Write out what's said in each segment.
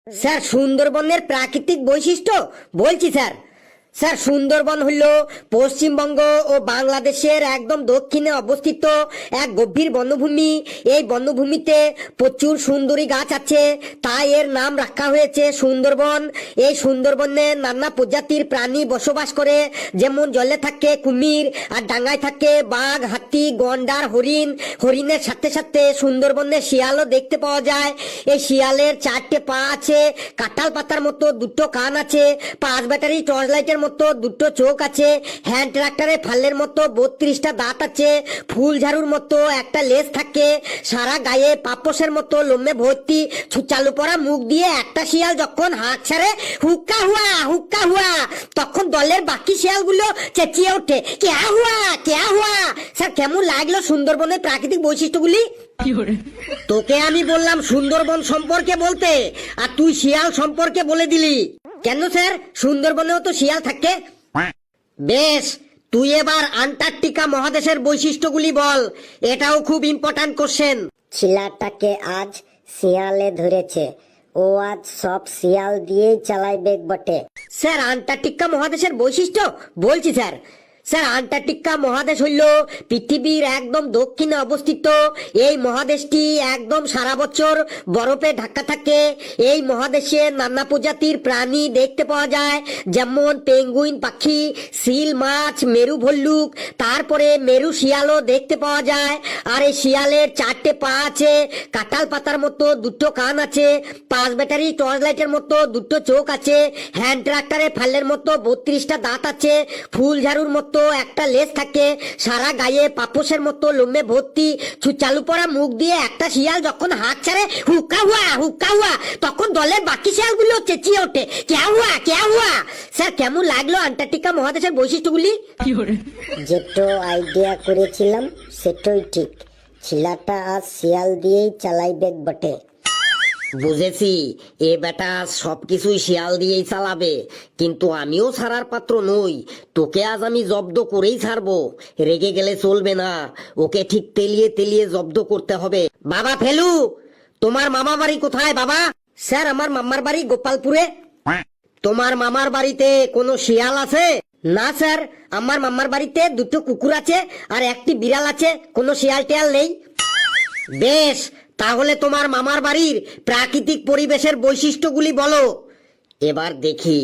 Sir সুন্দরবনের প্রাকৃতিক বৈশিষ্ট্য বলছি স্যার। স্যার সুন্দরবন হলো পশ্চিমবঙ্গ ও বাংলাদেশের একদম দক্ষিণে অবস্থিত এক গভীর বনভূমি। এই বনভূমিতে প্রচুর সুন্দরী গাছ আছে, তাই এর নাম রাখা হয়েছে সুন্দরবন। এই সুন্দরবনে নানা প্রজাতির প্রাণী বসবাস করে, যেমন জলে থাকে কুমির আর ডাঙায় থাকে বাঘ, হাতি, গন্ডার, হরিণ। হরিণের সাথে সাথে সুন্দরবনে শিয়ালও দেখতে পাওয়া যায়। এই শিয়ালের 4টে পা আছে, কাঁঠাল পাতার মতো 2টো কান আছে, 5 ব্যাটারি টর্চ লাইটের মতো 2টো চোখ আছে, হ্যান্ড ট্রাক্টরের ফালের মতো 32টা দাঁত আছে, ফুল ঝাড়ুর মতো একটা লেজ থাকে, সারা গায়ে পাপোশের মতো লোমে ভর্তি, চালু পড়া মুখ দিয়ে একটা শিয়াল যখন হাঁক ছাড়ে হুক্কা হুয়া হুক্কা হুয়া, তখন দলের বাকি শিয়ালগুলো চেঁচিয়ে ওঠে কেয়া হুয়া কেয়া হুয়া। স্যার কেমন লাগলো সুন্দরবনের প্রাকৃতিক বৈশিষ্ট্যগুলি? তোকে আমি বললাম সুন্দরবন সম্পর্কে বলতে, আর তুই শিয়াল সম্পর্কে বলে দিলি কেন? স্যার সুন্দরবনেও তো শিয়াল থাকে। বেশ, তুই এবার আন্টার্কটিকা মহাদেশের বৈশিষ্ট্যগুলি বল, এটাও খুব ইম্পর্ট্যান্ট কোশ্চেন। ছিলাটাকে আজ শিয়ালে ধরেছে, ও আজ সব শিয়াল দিয়েই চালাইবে বটে। স্যার আন্টার্কটিকা মহাদেশের বৈশিষ্ট্য বলছি স্যার। স্যার আন্টার্কটিকা মহাদেশ হইল পৃথিবীর একদম দক্ষিণে অবস্থিত। এই মহাদেশটি একদম সারা বছর বরফে ঢাকা থাকে। এই মহাদেশে নানা প্রজাতির প্রাণী দেখতে পাওয়া যায়, যেমন পেঙ্গুইন পাখি, সিল মাছ, মেরু ভল্লুক, তারপরে মেরু শিয়ালও দেখতে পাওয়া যায়। আর এই শিয়ালের 4টে পা আছে, কাঁঠাল পাতার মতো 2টো কান আছে, 5 ব্যাটারি টর্চ লাইটের মতো 2টো চোখ আছে, হ্যান্ড ট্রাক্টরের ফালের মতো 32টা দাঁত আছে, ফুল ঝাড়ুর মতো একটা লেজ থাকে, সারা গায়ে পাপোশের মতো লোমে ভর্তি, চালু পড়া মুখ দিয়ে একটা শিয়াল যখন হাঁক ছাড়ে হুক্কা হুয়া, তখন দলের বাকি শিয়ালগুলো চেঁচিয়ে ওঠে কেয়া হুয়া। স্যার কেমন লাগলো আন্টার্কটিকা মহাদেশের বৈশিষ্ট্যগুলি? যেটো আইডিয়া করেছিলাম সেটাই ঠিক, ছিলাটা আজ শিয়াল দিয়েই চালাইবে বটে। বুঝেছি, এ বেটা সবকিছুই শিয়াল দিয়েই চালাবে, কিন্তু আমিও ছাড়ার পাত্র নই। তোকে আজ আমি জব্দ করেই ছাড়বো, রেগে গেলে চলবে না, ওকে ঠিক তেলিয়ে তেলিয়ে জব্দ করতে হবে। বাবা ফেলু, তোমার মামা বাড়ি কোথায় বাবা? স্যার আমার মামার বাড়ি গোপালপুরে। তোমার মামার বাড়িতে কোনো শিয়াল আছে? না স্যার, আমার মামার বাড়িতে 2টো কুকুর আছে আর একটি বিড়াল আছে, কোনো শিয়াল টিয়াল নেই। বেশ, তাহলে তোমার মামার বাড়ির প্রাকৃতিক পরিবেশের বৈশিষ্ট্যগুলি বলো। এবার দেখি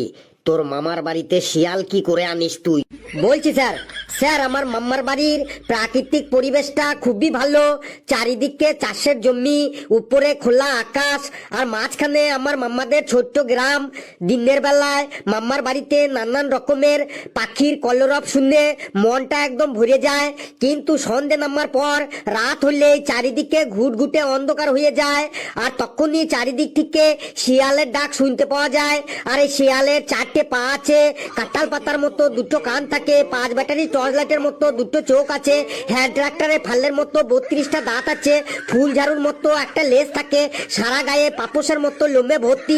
তোর মামার বাড়িতে শিয়াল কি করে আনিস তুই। বলছি স্যার। স্যার আমার মামার বাড়ির প্রাকৃতিক পরিবেশটা খুবই ভালো। চারিদিকে চাষের জমি, উপরে খোলা আকাশ, আর মাঝখানে আমার মামাদের ছোট্ট গ্রাম। দিনের বেলায় মামার বাড়িতে নানান রকমের পাখির কলরব শুনে মনটা একদম ভরে যায়, কিন্তু সন্ধে নামার পর রাত হলে চারিদিকে ঘুটঘুটে অন্ধকার হয়ে যায়, আর তখনই চারিদিক থেকে শিয়ালের ডাক শুনতে পাওয়া যায়। আর এই শিয়ালের 4টে পা আছে, কাঁঠাল পাতার মতো 2টো কান থাকে, 5 ব্যাটারি টর্চ লাইটের মতো 2টো চোখ আছে, হ্যান্ড ট্রাক্টরের ফালের মতো 32টা দাঁত আছে, ফুল ঝাড়ুর মতো একটা লেজ থাকে, সারা গায়ে পাপোশের মতো লোমে ভর্তি,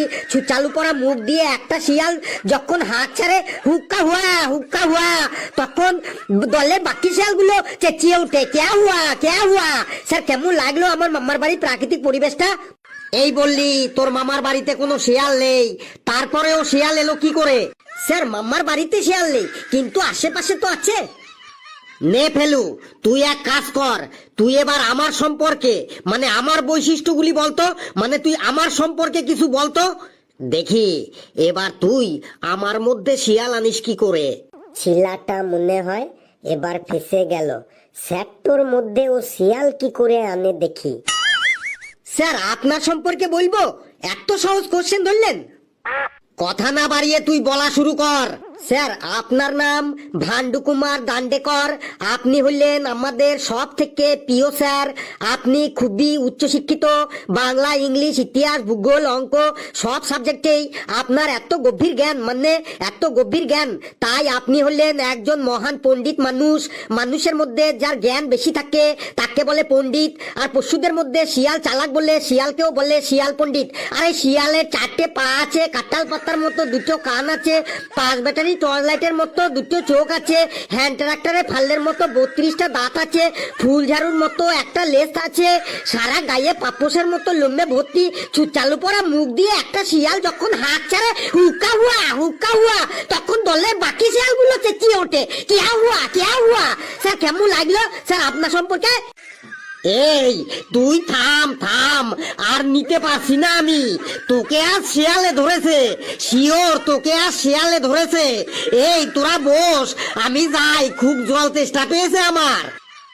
চালু পড়া মুখ দিয়ে একটা শিয়াল যখন হাঁক ছাড়ে হুক্কা হুয়া, তখন দলের বাকি শিয়ালগুলো চেঁচিয়ে ওঠে কেয়া হুয়া। স্যার কেমন লাগলো আমার মামার বাড়ির প্রাকৃতিক পরিবেশটা? এই বললি তোর মামার বাড়িতে কোনো শিয়াল নেই, তারপরেও শিয়াল এলো কি করে? স্যার মামার বাড়িতে শিয়াল নেই, কিন্তু আশেপাশে তো আছে। নে ফেলু, তুই এক কাজ কর, তুই এবার আমার সম্পর্কে মানে আমার বৈশিষ্ট্যগুলি বলতো, মানে তুই আমার সম্পর্কে কিছু বলতো দেখি। এবার তুই আমার মধ্যে শিয়াল আনিস কি করে? ছিলাটা মনে হয় এবার ফেসে গেল, সেক্টর মধ্যে ও শিয়াল কি করে আনে দেখি। স্যার আপনার সম্পর্কে বলবো? এত সহজ কোশ্চেন ধরলেন? কথা না বাড়িয়ে তুই বলা শুরু কর। স্যার আপনার নাম ভান্ডু কুমার দান্ডেকর, আপনি হলেন আমাদের সব থেকে প্রিয় স্যার। আপনি খুবই উচ্চশিক্ষিত, বাংলা, ইংলিশ, ইতিহাস, ভূগোল, অঙ্ক সব সাবজেক্টেই আপনার এত গভীর জ্ঞান, মানে এত গভীর জ্ঞান, তাই আপনি হলেন একজন মহান পণ্ডিত মানুষ। মানুষের মধ্যে যার জ্ঞান বেশি থাকে তাকে বলে পণ্ডিত, আর পশুদের মধ্যে শিয়াল চালাক বলে শিয়ালকেও বলে শিয়াল পণ্ডিত। আর এই শিয়ালের 4টে পা আছে, কাঁঠাল পাতার মতো 2টো কান আছে, 5 ব্যাটারি টর্চ লাইটের মতো দুটো চোখ আছে, হ্যান্ড ট্রাক্টরে ফাল্লের মতো 32টা দাঁত আছে, ফুল ঝাড়ুর মতো একটা লেজ আছে, সারা গায়ে পাপোশের মতো লোমে ভর্তি, চালু পড়া মুখ দিয়ে একটা শিয়াল যখন হাত ছাড়ে হুকা হুয়া, তখন দলের বাকি শিয়ালগুলো চেঁচিয়ে ওঠে কিয়া হুয়া। স্যার কেমন লাগলো স্যার আপনার সম্পর্কে? এই তুই থাম, আর নিতে পারছি না আমি, তোকে আর শিয়ালে ধরেছে, শিওর তোকে আর শিয়ালে ধরেছে। এই তোরা বস, আমি যাই, খুব জল তেষ্টা পেয়েছে আমার।